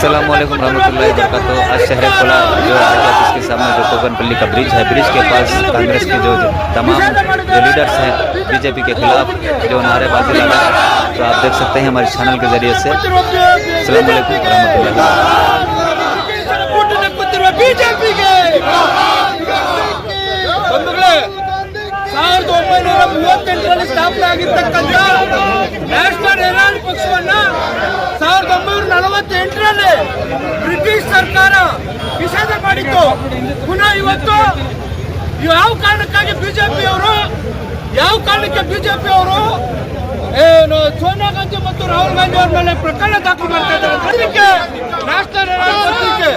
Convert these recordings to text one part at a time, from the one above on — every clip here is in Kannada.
अस्सलामुअलैकुम रहमतुल्लाहि वबरकातुहू। आज शहर कोला जो आरटी ऑफिस के सामने जो कोकनपल्ली का ब्रिज है, ब्रिज के पास कांग्रेस के जो तमाम जो लीडर्स हैं बीजेपी के खिलाफ जो नारेबाजी लगा, तो आप देख सकते हैं हमारे चैनल के जरिए से। अस्सलामुअलैकुम रहमतुल्लाहि ಸ್ಥಾಪನೆ ಆಗಿರ್ತಕ್ಕಂಥ ನ್ಯಾಷನಲ್ ಹೆರಾಲ್ಡ್ ಪಕ್ಷವನ್ನ 1948ರಲ್ಲಿ ಬ್ರಿಟಿಷ್ ಸರ್ಕಾರ ನಿಷೇಧ ಮಾಡಿತ್ತು. ಪುನಃ ಇವತ್ತು ಯಾವ ಕಾರಣಕ್ಕಾಗಿ ಬಿಜೆಪಿಯವರು ಏನು ಸೋನಿಯಾ ಗಾಂಧಿ ಮತ್ತು ರಾಹುಲ್ ಗಾಂಧಿ ಅವರ ಮೇಲೆ ಪ್ರಕರಣ ದಾಖಲು ಮಾಡ್ತಾ ಇದ್ದಾರೆ. ಅದಕ್ಕೆ ನ್ಯಾಷನಲ್ ಹೆರಾಲ್ಡ್ ಪತ್ರಿಕೆ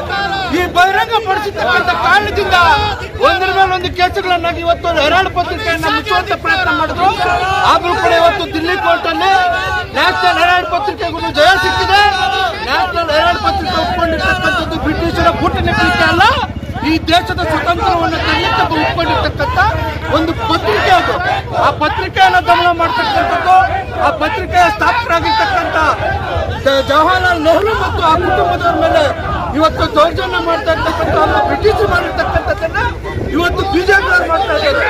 ಈ ಬಹಿರಂಗ ಪಡಿಸಿರ್ತಕ್ಕಂಥ ಕಾರಣದಿಂದ ಒಂದರ ಮೇಲೆ ಒಂದು ಕೇಸುಗಳನ್ನಾಗಿ ಇವತ್ತು ಹೆರಾಲ್ಡ್ ಪತ್ರಿಕೆಯನ್ನ ಮುಚ್ಚುವಂತ ಪ್ರಯತ್ನ ಮಾಡಿದ್ರು. ಆದ್ರೂ ಕೂಡ ಇವತ್ತು ದಿಲ್ಲಿ ಕೋರ್ಟ್ ಅಲ್ಲಿ ನ್ಯಾಷನಲ್ ಹೆರಾಲ್ಡ್ ಪತ್ರಿಕೆಗೂ ಜಯ ಸಿಕ್ಕಿದೆ. ನ್ಯಾಷನಲ್ ಹೆರಾಲ್ಡ್ ಪತ್ರಿಕೆ ಒಪ್ಕೊಂಡಿರ್ತಕ್ಕಂಥದ್ದು ಬ್ರಿಟಿಷರ ಬೂಟನೆಕ್ಕಲಿಕ್ಕೆ ಅಲ್ಲ, ಈ ದೇಶದ ಸ್ವತಂತ್ರವನ್ನು ತರಲಿಕ್ಕೆ ಒಪ್ಕೊಂಡಿರ್ತಕ್ಕಂಥ ಒಂದು ಪತ್ರಿಕೆ ಅದು. ಆ ಪತ್ರಿಕೆಯನ್ನು ದಮನ ಮಾಡ್ತಕ್ಕಂಥದ್ದು, ಆ ಪತ್ರಿಕೆಯ ಸ್ಥಾಪಕರಾಗಿರ್ತಕ್ಕಂಥ ಜವಾಹರ್ಲಾಲ್ ನೆಹರು ಮತ್ತು ಆ ಕುಟುಂಬದವರ ಮೇಲೆ ಇವತ್ತು ದೌರ್ಜನ್ಯ ಮಾಡ್ತಾ ಇರ್ತಕ್ಕಂಥ ಬ್ರಿಟಿಷರು ಮಾಡಿರ್ತಕ್ಕಂಥದ್ದನ್ನ ಇವತ್ತು ಬಿಜೆಪಿ ಮಾಡ್ತಾ ಇದ್ದಾರೆ.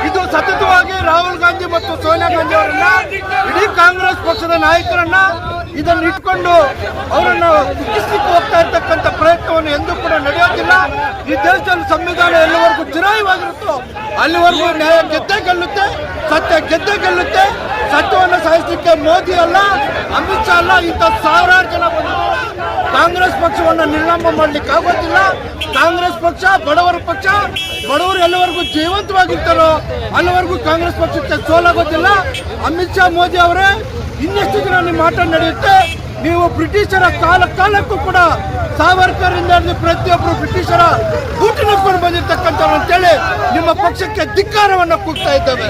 ಇದು ಸತತವಾಗಿ ರಾಹುಲ್ ಗಾಂಧಿ ಮತ್ತು ಸೋನಿಯಾ ಗಾಂಧಿ ಅವರನ್ನ, ಇಡೀ ಕಾಂಗ್ರೆಸ್ ಪಕ್ಷದ ನಾಯಕರನ್ನ ಇದನ್ನು ಇಟ್ಕೊಂಡು ಅವರನ್ನು ಕುಗ್ಗಿಸಲಿಕ್ಕೆ ಹೋಗ್ತಾ ಇರ್ತಕ್ಕಂಥ ಪ್ರಯತ್ನವನ್ನು ಎಂದೂ ಕೂಡ ನಡೆಯೋದಿಲ್ಲ. ಈ ದೇಶದಲ್ಲಿ ಸಂವಿಧಾನ ಎಲ್ಲಿವರೆಗೂ ಚಿರಾಯವಾಗಿರುತ್ತೋ ಅಲ್ಲಿವರೆಗೂ ನ್ಯಾಯ ಗೆದ್ದೇ ಗೆಲ್ಲುತ್ತೆ, ಸತ್ಯ ಗೆದ್ದೇ ಗೆಲ್ಲುತ್ತೆ. ಸತ್ಯವನ್ನು ಸಾಧಿಸಲಿಕ್ಕೆ ಮೋದಿ ಅಲ್ಲ, ಅಮಿತ್ ಶಾ ಅಲ್ಲ, ಇಂಥ ಸಾವಿರಾರು ಜನ ಬಂದು ಕಾಂಗ್ರೆಸ್ ಪಕ್ಷವನ್ನು ನಿರ್ನಾಮ ಮಾಡ್ಲಿಕ್ಕೆ ಆಗೋದಿಲ್ಲ. ಕಾಂಗ್ರೆಸ್ ಪಕ್ಷ ಬಡವರ ಪಕ್ಷ. ಬಡವರು ಎಲ್ಲವರೆಗೂ ಜೀವಂತವಾಗಿರ್ತಾರೋ ಅಲ್ಲಿವರೆಗೂ ಕಾಂಗ್ರೆಸ್ ಪಕ್ಷಕ್ಕೆ ಸೋಲಾಗೋದಿಲ್ಲ. ಅಮಿತ್ ಶಾ, ಮೋದಿ ಅವರೇ, ಇನ್ನೆಷ್ಟು ದಿನ ನಿಮ್ಮ ಆಟ ನಡೆಯುತ್ತೆ? ನೀವು ಬ್ರಿಟಿಷರ ಕಾಲಕ್ಕೂ ಕೂಡ ಸಾವರ್ಕರ್ ಇಂದ ಪ್ರತಿಯೊಬ್ಬರು ಬ್ರಿಟಿಷರ ಬೂಟಿನಕೊಂಡು ಬಂದಿರ್ತಕ್ಕಂಥವ್ರು ಅಂತೇಳಿ ನಿಮ್ಮ ಪಕ್ಷಕ್ಕೆ ಧಿಕ್ಕಾರವನ್ನು ಕೂಗ್ತಾ ಇದ್ದೇವೆ.